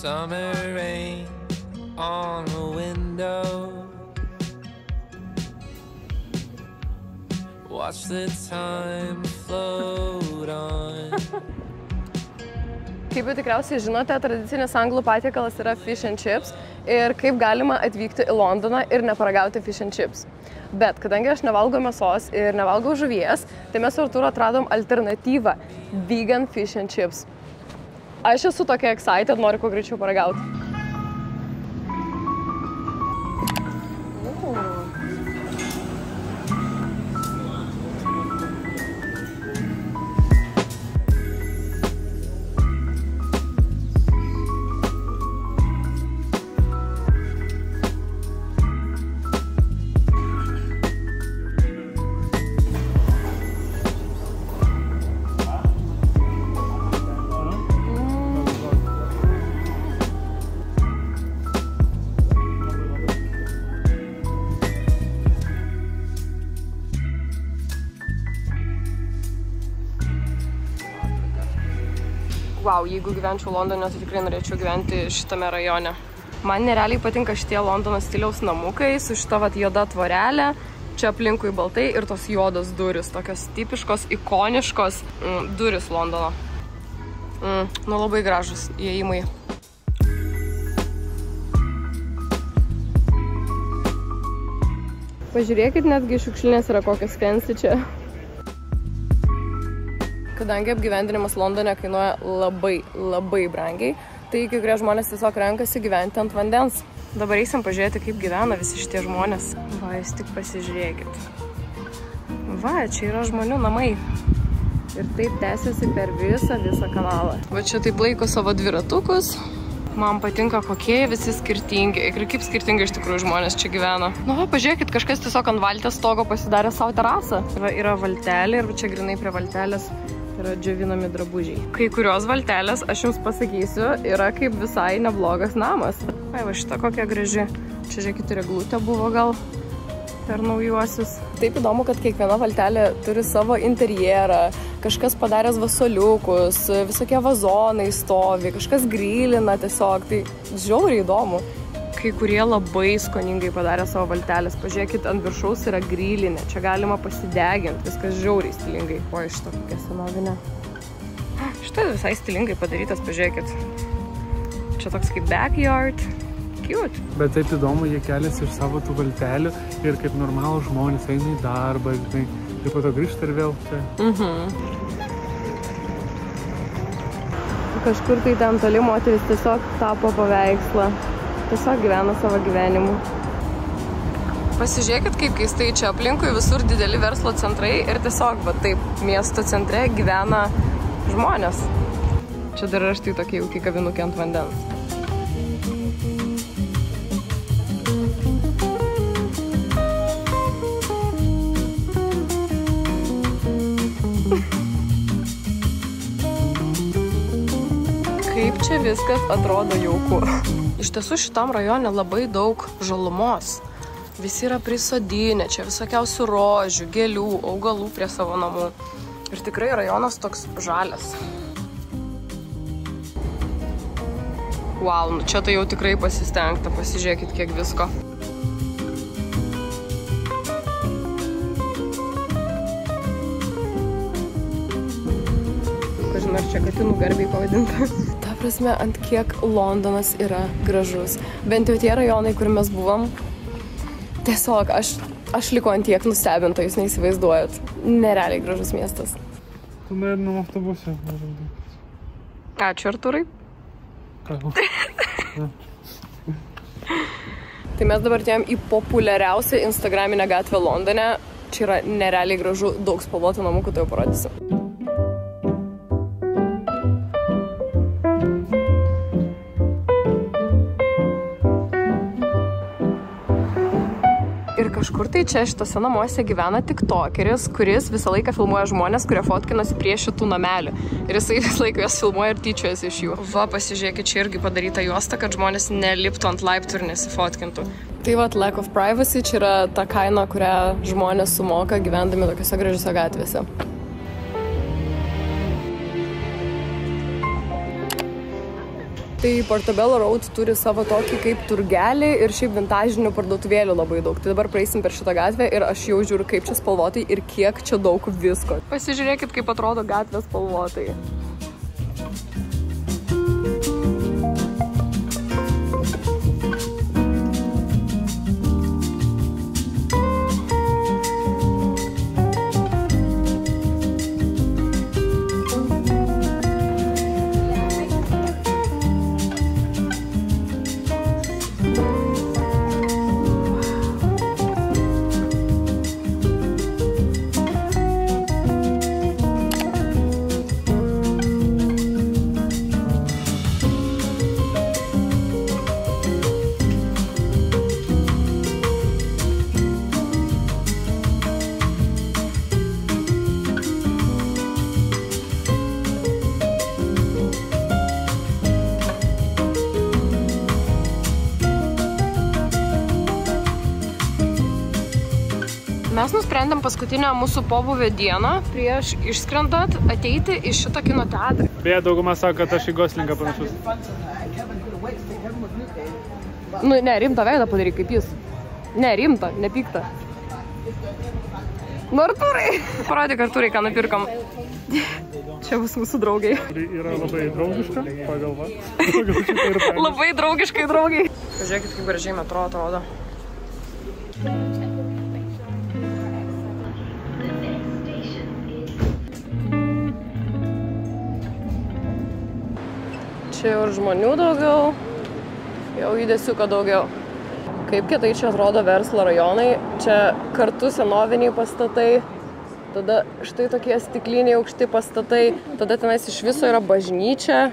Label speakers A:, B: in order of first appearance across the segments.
A: Summer rain on the window. Watch the time float on.
B: Kaip jau tikriausiai žinote, tradicinis anglų patiekalas yra fish and chips ir kaip galima atvykti į Londoną ir neparagauti fish and chips. Bet kadangi aš nevalgau mėsos ir nevalgau žuvies, tai mes su Artūru atradom alternatyvą – vegan fish and chips. Aš esu tokia excited, noriu kuo greičiau paragauti. Wow, jeigu gyvenčiau Londone, tai tikrai norėčiau gyventi šitame rajone. Man nerealiai patinka šitie Londono stiliaus namukai su šita vat juoda tvorelė, čia aplinkui baltai ir tos juodos durys, tokios tipiškos, ikoniškos durys Londono. Nu labai gražus įėjimai. Pažiūrėkit, netgi šiukšlinės yra kokios fancy čia. Kadangi apgyvendinimas Londone kainuoja labai brangiai, tai kai kurie žmonės tiesiog renkasi gyventi ant vandens. Dabar eisim pažiūrėti, kaip gyvena visi šitie žmonės. Va, jūs tik pasižiūrėkit. Va, čia yra žmonių namai. Ir taip tęsiasi per visą kanalą. Va, čia taip laiko savo dviratukus. Man patinka, kokie visi skirtingi. Ir kaip skirtingai iš tikrųjų žmonės čia gyvena. Nu, va, pažiūrėkit, kažkas tiesiog ant valties stogo pasidarė savo terasą. Va, yra valtelė ir čia grinai prie valtelės yra džiovinami drabužiai. Kai kurios valtelės, aš jums pasakysiu, yra kaip visai neblogas namas. Ai, va, šita kokia graži. Čia, žiūrėkit, eglutė buvo gal per naujuosius. Taip įdomu, kad kiekviena valtelė turi savo interjerą, kažkas padaręs vasoliukus, visokie vazonai stovi, kažkas grylina tiesiog, tai žiauriai įdomu. Kai kurie labai skoningai padarė savo valtelės. Pažiūrėkit, ant viršaus yra grylinė. Čia galima pasideginti. Viskas žiauriai stilingai. O, šitą kokia senovinė. Šitą visai stilingai padarytas, pažiūrėkit. Čia toks kaip backyard. Cute.
C: Bet taip įdomu, jie keliasi iš savo tų valtelių ir kaip normalų žmonės eina į darbą, žinai, ir po to grįžta ir vėl čia.
B: Kažkur tai ten toli moteris tiesiog tapo paveikslą. Tiesiog gyvena savo gyvenimu. Pasižiūrėkit, kaip keistai čia aplinkui visur dideli verslo centrai ir tiesiog, va taip, miesto centre gyvena žmonės. Čia dar yra štai tokie jaukiai kavinukė ant vandens. Kaip čia viskas atrodo jauku. Iš tiesų šitam rajone labai daug žalumos. Visi yra prisodinę, čia visokiausių rožių, gėlių, augalų prie savo namų. Ir tikrai rajonas toks žalias. Wow, nu čia tai jau tikrai pasistengta, pasižiūrėkit kiek visko. Kažin, ar čia katinų garbiai pavadinta. Ta prasme, ant kiek Londonas yra gražus. Bent jau tie rajonai, kur mes buvom, tiesiog aš liko ant tiek nustebinta, jūs neįsivaizduojat. Nerealiai gražus miestas.
C: Tu na jednom autobuse.
B: Ačiū, Artūrai.
C: Ką?
B: Tai mes dabar atėjom į populiariausią instagraminę gatvę Londone. Čia yra nerealiai gražu, daug spalvotų namukų, tai jau parodysiu. Ir kažkur tai čia šitose namuose gyvena tiktokeris, kuris visą laiką filmuoja žmonės, kurie fotkinasi prie šitų namelių. Ir jisai visą laiką juos filmuoja ir tyčiojasi iš jų. Va, pasižiūrėkit, čia irgi padaryta juosta, kad žmonės neliptų ant laiptų ir nesifotkintų. Tai va, lack of privacy, čia yra ta kaina, kurią žmonės sumoka gyvendami tokiose gražiose gatvėse. Tai Portobello Road turi savo tokį kaip turgelį ir šiaip vintažinių parduotuvėlių labai daug. Tai dabar praeisim per šitą gatvę ir aš jau žiūriu, kaip čia spalvotai ir kiek čia daug visko. Pasižiūrėkit, kaip atrodo gatvė spalvotai. Mes nusprendėm paskutinę mūsų pobuvio dieną prieš išskrendant ateiti į šitą kino teatrą.
C: Beje, dauguma sako, kad aš į Goslingą panašus.
B: Nu, ne, rimtą veidą padaryk kaip jis. Ne, rimtą, nepyktą. Nu, Artūrai! Parodyk, Artūrai, ką nupirkom. Čia bus mūsų draugai.
C: Yra labai draugiška, pagalva.
B: Labai draugiškai draugai. Pažiūrėkit, kaip gražiai metro atrodo. Čia jau ir žmonių daugiau, jau judesiuko daugiau. Kaip kietai čia atrodo verslo rajonai, čia kartu senoviniai pastatai, tada štai tokie stikliniai aukšti pastatai, tada tenais iš viso yra bažnyčia.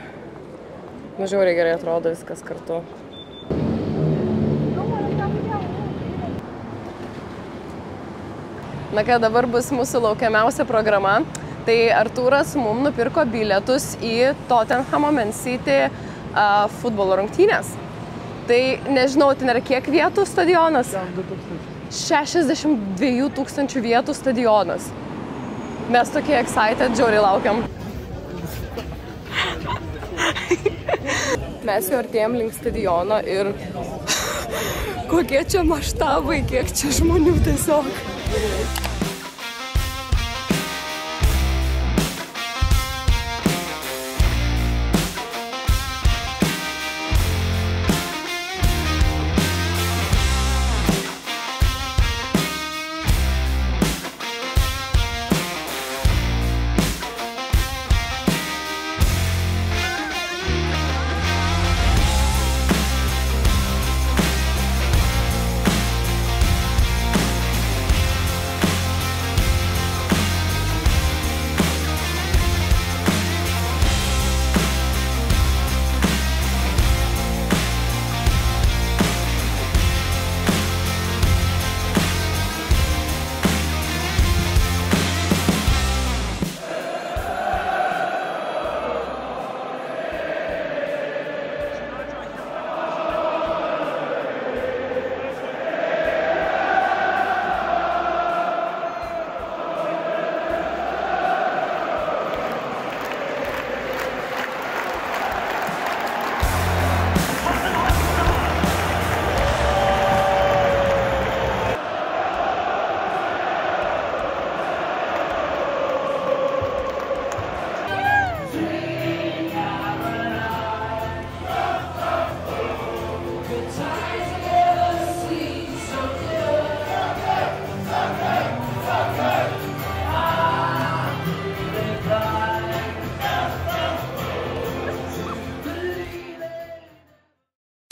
B: Žiauriai gerai atrodo viskas kartu. Na ką, dabar bus mūsų laukiamiausia programa. Tai Artūras mums nupirko bilietus į Tottenhamo Man City futbolo rungtynės. Tai nežinau, ten yra kiek vietų stadionas? 62 000 vietų stadionas. Mes tokie excited, žiauriai laukiam. Mes jau artėjom link stadiono ir kokie čia maštabai, kiek čia žmonių tiesiog.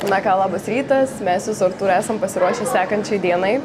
B: Na ką, labas rytas, mes su Artūru esam pasiruošę sekančiai dienai.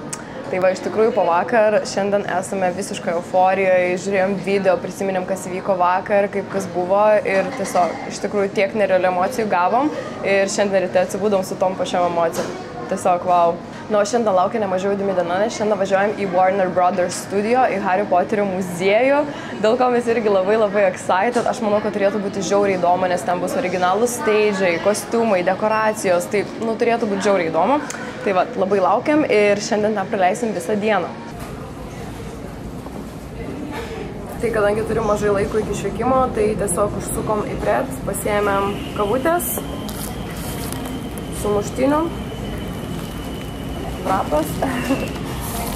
B: Tai va, iš tikrųjų po vakar, šiandien esame visiškai euforijoje, žiūrėjom video, prisiminėm, kas įvyko vakar, kaip kas buvo ir tiesiog, iš tikrųjų, tiek nerealių emocijų gavom ir šiandien ryte atsibūdom su tom pačiom emocijom. Tiesiog, wow. Na, o šiandien laukia nemažiau įdomi diena, nes šiandien važiuojam į Warner Brothers studio, į Harry Poterio muziejų, dėl ko mes irgi labai excited. Aš manau, kad turėtų būti žiauriai įdomu, nes ten bus originalūs stage'ai, kostiumai, dekoracijos, tai, nu, turėtų būti žiauriai įdomu. Tai va, labai laukiam ir šiandien ten praleisim visą dieną. Tai kadangi turim mažai laiko iki išvykimo, tai tiesiog užsukom į Pret, pasiėmėm kavutės sumuštinių, vratos.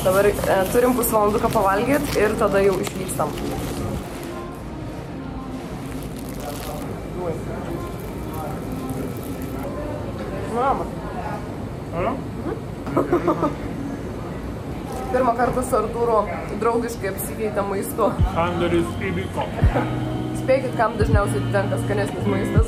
B: Dabar turim pusvalanduką pavalgyti ir tada jau išvykstam. Mama. Pirmą kartą su Artūru draugiškai apsikeitė maistu.
C: Sandoris įvyko.
B: Spėkit, kam dažniausiai tenka skanesnis maistas.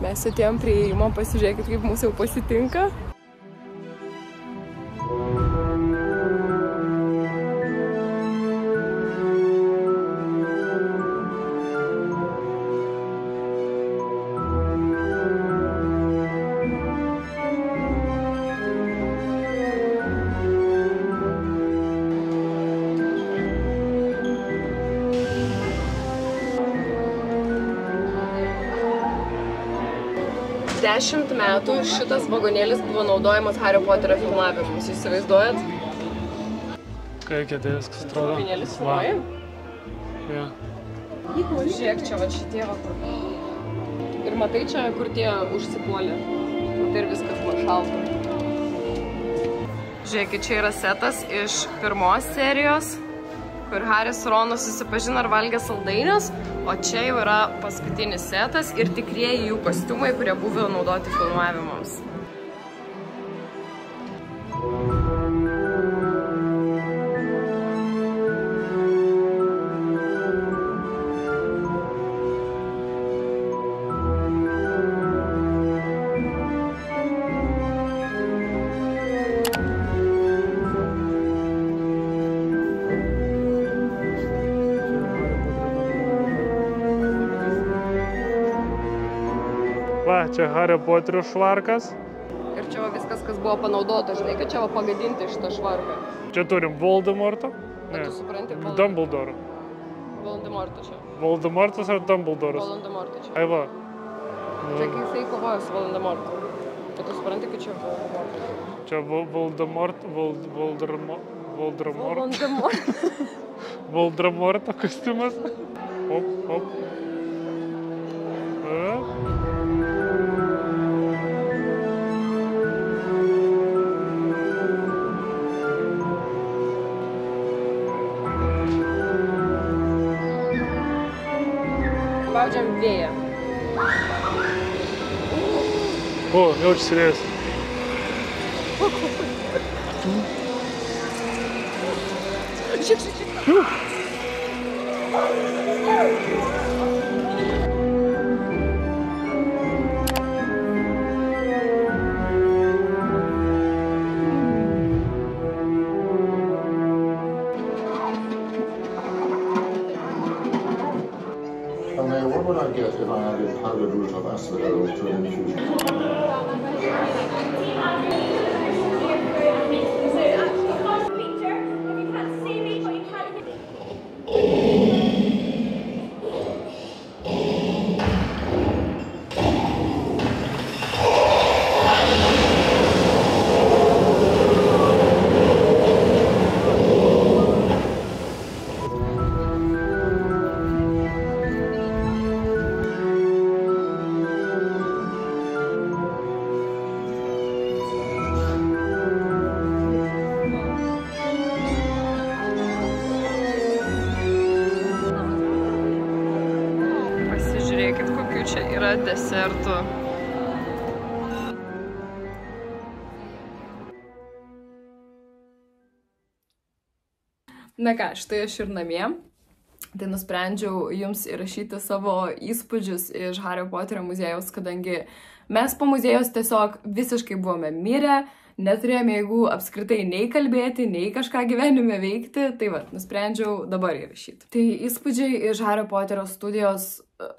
B: Mes atėjom prie įėjimo, pasižiūrėkit, kaip mūsų jau pasitinka. Dešimt metų šitas vagonėlis buvo naudojamas Hario Poterio filmavimus. Įsivaizduojat?
C: Kai kėdės, kas atrodo?
B: Vagonėlis filmuoja?
C: Ja.
B: Žiūrėk, čia va šitie va kur. Ir matai čia, kur tie užsipuolė. Tai ir viskas buvo šalta. Žiūrėkit, čia yra setas iš pirmos serijos, kur Haris su Ronu susipažino ir valgė saldainius, o čia jau yra paskutinis setas ir tikrieji jų kostiumai, kurie buvo naudoti filmavimams.
C: Va, čia Hario Poterio švarkas.
B: Ir čia va viskas, kas buvo panaudota, žinai, kad čia va pagadinti šitą švarką.
C: Čia turim Voldemortą.
B: Bet tu supranti,
C: Dumbledore.
B: Voldemortą čia.
C: Voldemortas ar Dumbledoras?
B: Voldemortą čia.
C: Ai va.
B: Čia kai jisai kovojo su Voldemortu. Bet tu supranti, kad čia Voldemortą.
C: Čia Voldemorto kostiumas. Hop, hop.
B: Baudžiam vėją.
C: O, jau išsirės.
D: What would I get if I added powdered root of asphodel to an infusion?
B: Čia yra desertų. Na ką, štai aš ir namie. Tai nusprendžiau jums įrašyti savo įspūdžius iš Hario Poterio muziejaus, kadangi mes po muziejaus tiesiog visiškai buvome mirę, neturėjome jėgų apskritai nei kalbėti, nei kažką gyvenime veikti, tai va, nusprendžiau dabar įrašyti. Tai įspūdžiai iš Hario Poterio studijos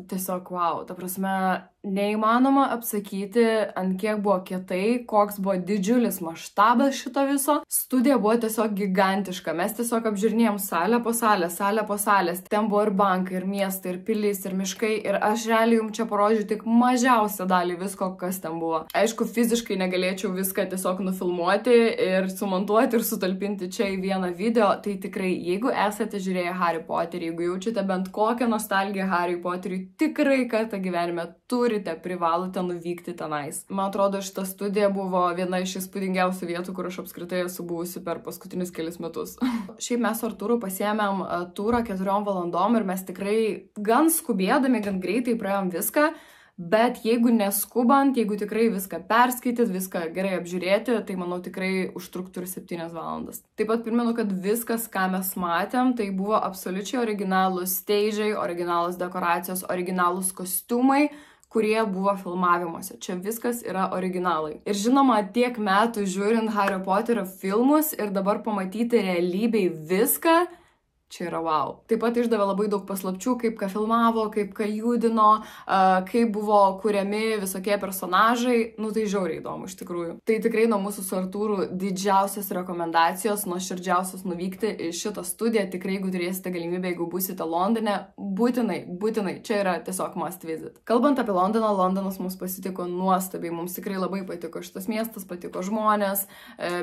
B: tiesiog wow, ta prasme, neįmanoma apsakyti, ant kiek buvo kietai, koks buvo didžiulis maštabas šito viso. Studija buvo tiesiog gigantiška, mes tiesiog apžiūrinėjom salę po salės, ten buvo ir bankai, ir miestai, ir pilys, ir miškai, ir aš realiai jums čia parodžiu tik mažiausią dalį visko, kas ten buvo. Aišku, fiziškai negalėčiau viską tiesiog nufilmuoti ir sumontuoti ir sutalpinti čia į vieną video, tai tikrai, jeigu esate žiūrėję Harry Potterį, jeigu jaučiate bent kokią nostalgiją Harry Potteriui, tikrai kartą gyvenime privalote nuvykti tenais. Man atrodo, šita studija buvo viena iš įspūdingiausių vietų, kur aš apskritai esu buvusi per paskutinius kelis metus. Šiaip mes su Artūru pasiėmėm turą 4 valandom ir mes tikrai gan skubėdami, gan greitai praėjom viską. Bet jeigu neskubant, jeigu tikrai viską perskaityt, viską gerai apžiūrėti, tai manau tikrai užtruktų ir 7 valandas. Taip pat primenu, kad viskas, ką mes matėm, tai buvo absoliučiai originalūs steidžiai, originalūs dekoracijos, originalūs kostiumai, kurie buvo filmavimuose. Čia viskas yra originalai. Ir žinoma, tiek metų žiūrint Harry Potterio filmus ir dabar pamatyti realybėj viską, čia yra wow. Taip pat išdavė labai daug paslapčių, kaip ką filmavo, kaip ką judino, kaip buvo kuriami visokie personažai. Nu tai žiauriai įdomu iš tikrųjų. Tai tikrai nuo mūsų su Artūru didžiausios rekomendacijos, nuoširdžiausios nuvykti į šitą studiją. Tikrai, jeigu turėsite galimybę, jeigu būsite Londone, būtinai. Čia yra tiesiog must visit. Kalbant apie Londoną, Londonas mums pasitiko nuostabiai. Mums tikrai labai patiko šitas miestas, patiko žmonės.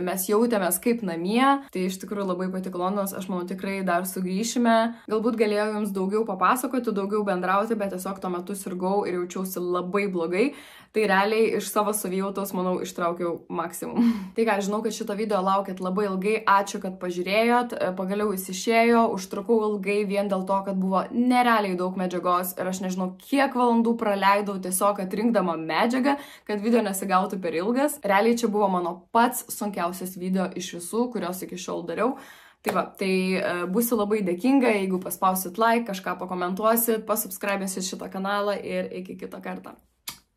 B: Mes jautėmės kaip namie. Tai iš tikrųjų labai patiko Londonas. Aš manau, tikrai dar sugrįšime. Galbūt galėjau jums daugiau papasakoti, daugiau bendrauti, bet tiesiog tuo metu sirgau ir jaučiausi labai blogai. Tai realiai iš savo savijautos, manau, ištraukiau maksimum. Tai ką, žinau, kad šito video laukėt labai ilgai. Ačiū, kad pažiūrėjot. Pagaliau jis išėjo. Užtrukau ilgai vien dėl to, kad buvo nerealiai daug medžiagos ir aš nežinau, kiek valandų praleidau tiesiog atrinkdama medžiagą, kad video nesigautų per ilgas. Realiai čia buvo mano pats sunkiausias video iš visų, kurios iki šiol dariau. Tai va, tai būsiu labai dėkinga, jeigu paspausit like, kažką pakomentuosit, pasubscribinsit šitą kanalą ir iki kito karto.